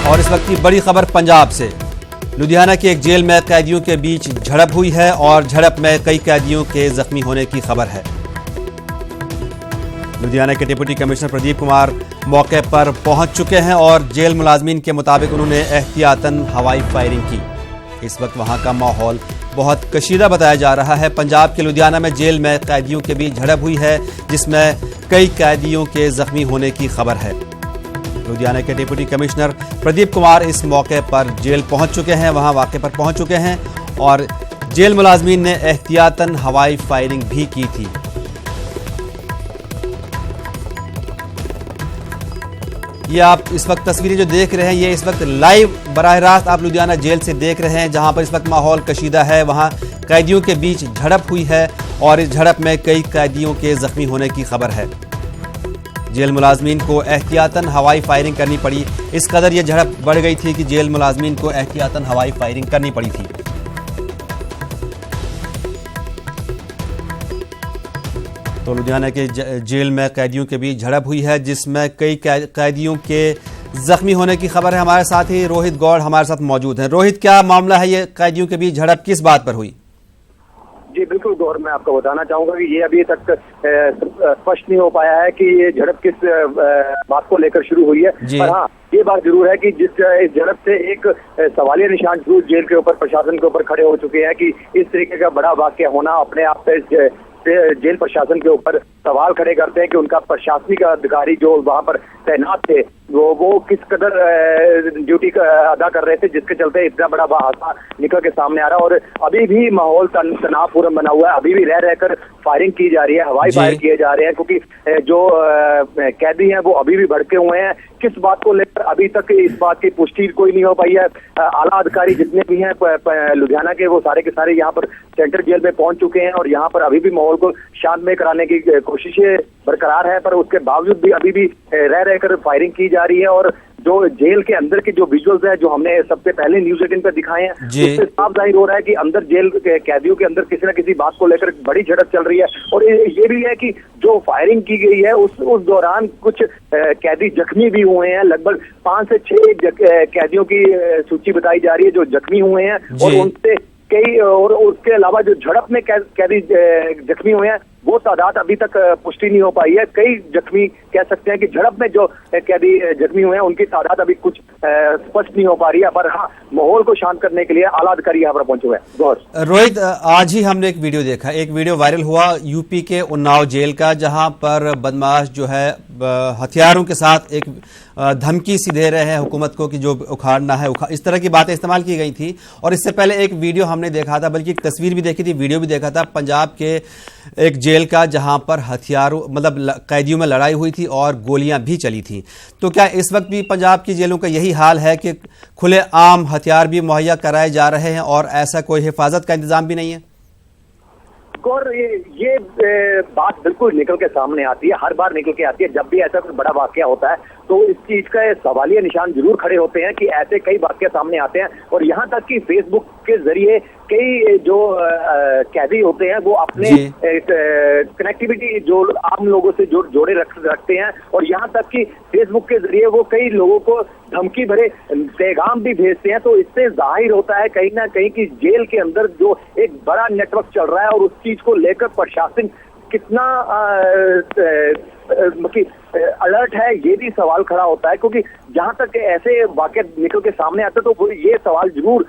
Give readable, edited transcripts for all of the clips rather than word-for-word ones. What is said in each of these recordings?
और इस वक्त की बड़ी खबर पंजाब से। लुधियाना की एक जेल में कैदियों के बीच झड़प हुई है और झड़प में कई कैदियों के जख्मी होने की खबर है। लुधियाना के डिप्टी कमिश्नर प्रदीप कुमार मौके पर पहुंच चुके हैं और जेल मुलाजमीन के मुताबिक उन्होंने एहतियातन हवाई फायरिंग की। इस वक्त वहां का माहौल बहुत कशीदा बताया जा रहा है। पंजाब के लुधियाना में जेल में कैदियों के बीच झड़प हुई है जिसमें कई कैदियों के जख्मी होने की खबर है। लुधियाना के डिप्टी कमिश्नर प्रदीप कुमार इस मौके पर जेल पहुंच चुके हैं, वहां वाक़े पर पहुंच चुके हैं और जेल मुलाजमीन ने एहतियातन हवाई फायरिंग भी की थी। ये आप इस वक्त तस्वीरें जो देख रहे हैं, ये इस वक्त लाइव बराह रास्त आप लुधियाना जेल से देख रहे हैं, जहां पर इस वक्त माहौल कशीदा है। वहां कैदियों के बीच झड़प हुई है और इस झड़प में कई कैदियों के जख्मी होने की खबर है। जेल मुलाजमीन को एहतियातन हवाई फायरिंग करनी पड़ी। इस कदर ये झड़प बढ़ गई थी कि जेल मुलाजमीन को एहतियातन हवाई फायरिंग करनी पड़ी थी। तो लुधियाना के जेल में कैदियों के बीच झड़प हुई है जिसमें कई कैदियों के जख्मी होने की खबर है। हमारे साथ ही रोहित गौड़ हमारे साथ मौजूद हैं। रोहित, क्या मामला है? ये कैदियों के बीच झड़प किस बात पर हुई? जी बिल्कुल गौर, मैं आपको बताना चाहूंगा कि ये अभी तक स्पष्ट नहीं हो पाया है कि ये झड़प किस बात को लेकर शुरू हुई है। पर हाँ, ये बात जरूर है कि इस झड़प से एक सवालिया निशान जरूर जेल के ऊपर, प्रशासन के ऊपर खड़े हो चुके हैं कि इस तरीके का बड़ा वाकया होना अपने आप पे जेल प्रशासन के ऊपर सवाल खड़े करते हैं कि उनका प्रशासनिक अधिकारी जो वहां पर तैनात थे वो किस कदर ड्यूटी अदा कर रहे थे, जिसके चलते इतना बड़ा हादसा निकल के सामने आ रहा है। और अभी भी माहौल तनावपूर्ण बना हुआ है, अभी भी रह रहकर फायरिंग की जा रही है, हवाई फायर किए जा रहे हैं, क्योंकि जो कैदी हैं वो अभी भी भड़के हुए हैं। किस बात को लेकर अभी तक इस बात की पुष्टि कोई नहीं हो पाई है। आला अधिकारी जितने भी हैं लुधियाना के, वो सारे के सारे यहाँ पर सेंट्रल जेल में पहुंच चुके हैं और यहाँ पर अभी भी माहौल को शांतमय कराने की कोशिशें बरकरार है। पर उसके बावजूद भी अभी भी रह रहकर फायरिंग की जा रही है। और जो जेल के अंदर के जो विजुअल्स है, जो हमने सबसे पहले न्यूज़ 18 पर दिखाए हैं, उससे साफ जाहिर हो रहा है कि अंदर जेल के कैदियों के अंदर किसी न किसी बात को लेकर बड़ी झड़प चल रही है। और ये भी है कि जो फायरिंग की गई है उस दौरान कुछ कैदी जख्मी भी हुए हैं। लगभग 5 से 6 कैदियों की सूची बताई जा रही है जो जख्मी हुए हैं और उनसे कई, और उसके अलावा जो झड़प में कैदी जख्मी हुए हैं वो तादाद अभी तक पुष्टि नहीं हो पाई है। कई जख्मी कह सकते हैं कि झड़प में जो कैदी जख्मी हुए हैं उनकी तादाद अभी कुछ स्पष्ट नहीं हो पा रही है। पर हाँ, माहौल को शांत करने के लिए आला अधिकारी यहाँ पर पहुंचे हुए हैं। रोहित, आज ही हमने एक वीडियो देखा, एक वीडियो वायरल हुआ यूपी के उन्नाव जेल का, जहां पर बदमाश जो है हथियारों के साथ एक धमकी सी दे रहे हैं हुकूमत को कि जो उखाड़ना है इस तरह की बातें इस्तेमाल की गई थी। और इससे पहले एक वीडियो हमने देखा था, बल्कि एक तस्वीर भी देखी थी, वीडियो भी देखा था पंजाब के एक जेल का, जहां पर हथियारों मतलब कैदियों में लड़ाई हुई थी और गोलियां भी चली थी। तो क्या इस वक्त भी पंजाब की जेलों का यही हाल है कि खुले आम हथियार भी मुहैया कराए जा रहे हैं और ऐसा कोई हिफाजत का इंतजाम भी नहीं है? और ये बात बिल्कुल निकल के सामने आती है, हर बार निकल के आती है। जब भी ऐसा कोई बड़ा वाकया होता है तो इस चीज का सवालिया निशान जरूर खड़े होते हैं कि ऐसे कई वाकया सामने आते हैं। और यहाँ तक कि फेसबुक के जरिए कई जो कैदी होते हैं वो अपने कनेक्टिविटी जो आम लोगों से जोड़े रखते हैं। और यहाँ तक कि फेसबुक के जरिए वो कई लोगों को धमकी भरे पैगाम भी भेजते हैं। तो इससे जाहिर होता है कहीं ना कहीं कि जेल के अंदर जो एक बड़ा नेटवर्क चल रहा है और उस चीज को लेकर प्रशासन कितना अलर्ट है, ये भी सवाल खड़ा होता है। क्योंकि जहां तक ऐसे वाकये निकल के सामने आते तो ये सवाल जरूर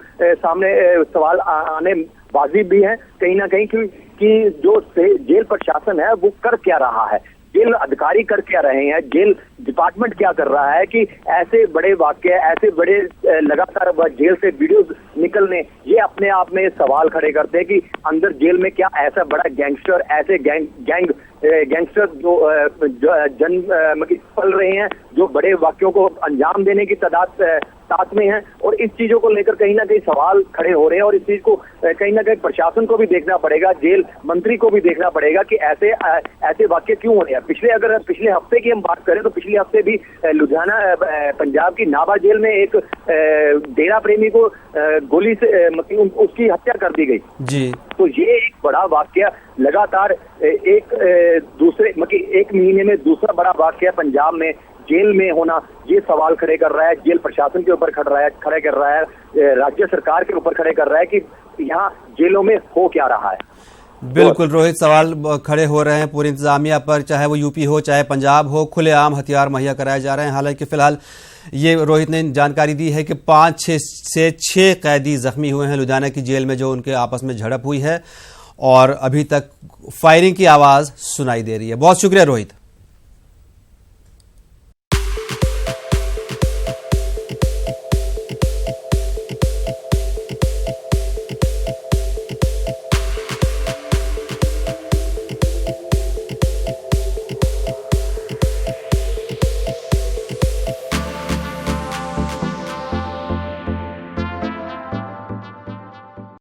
सवाल आने वाजिब भी है कहीं ना कहीं कि जो जेल प्रशासन है वो कर क्या रहा है, जेल अधिकारी कर क्या रहे हैं, जेल डिपार्टमेंट क्या कर रहा है कि ऐसे बड़े वाकये, ऐसे बड़े लगातार जेल से वीडियोस निकलने, ये अपने आप में सवाल खड़े करते हैं कि अंदर जेल में क्या ऐसा बड़ा गैंगस्टर, ऐसे गैंगस्टर जो पल रहे हैं, जो बड़े वाक्यों को अंजाम देने की तादाद साथ में है। और इस चीजों को लेकर कहीं ना कहीं सवाल खड़े हो रहे हैं। और इस चीज को कहीं ना कहीं प्रशासन को भी देखना पड़ेगा, जेल मंत्री को भी देखना पड़ेगा कि ऐसे वाक्य क्यों हो रहे हैं। पिछले हफ्ते की हम बात करें तो पिछले हफ्ते भी लुधियाना पंजाब की नाभा जेल में एक डेरा प्रेमी को गोली से उसकी हत्या कर दी गई जी। तो ये एक बड़ा वाकया लगातार एक महीने में दूसरा बड़ा वाकया पंजाब में जेल में होना ये सवाल खड़े कर रहा है, जेल प्रशासन के ऊपर खड़े कर रहा है, राज्य सरकार के ऊपर खड़े कर रहा है कि यहाँ जेलों में हो क्या रहा है। बिल्कुल रोहित, सवाल खड़े हो रहे हैं पूरी इंतजामिया पर, चाहे वो यूपी हो चाहे पंजाब हो, खुलेआम हथियार मुहैया कराए जा रहे हैं। हालांकि फिलहाल ये रोहित ने जानकारी दी है कि 5 से 6 कैदी जख्मी हुए हैं लुधियाना की जेल में, जो उनके आपस में झड़प हुई है और अभी तक फायरिंग की आवाज सुनाई दे रही है। बहुत शुक्रिया रोहित।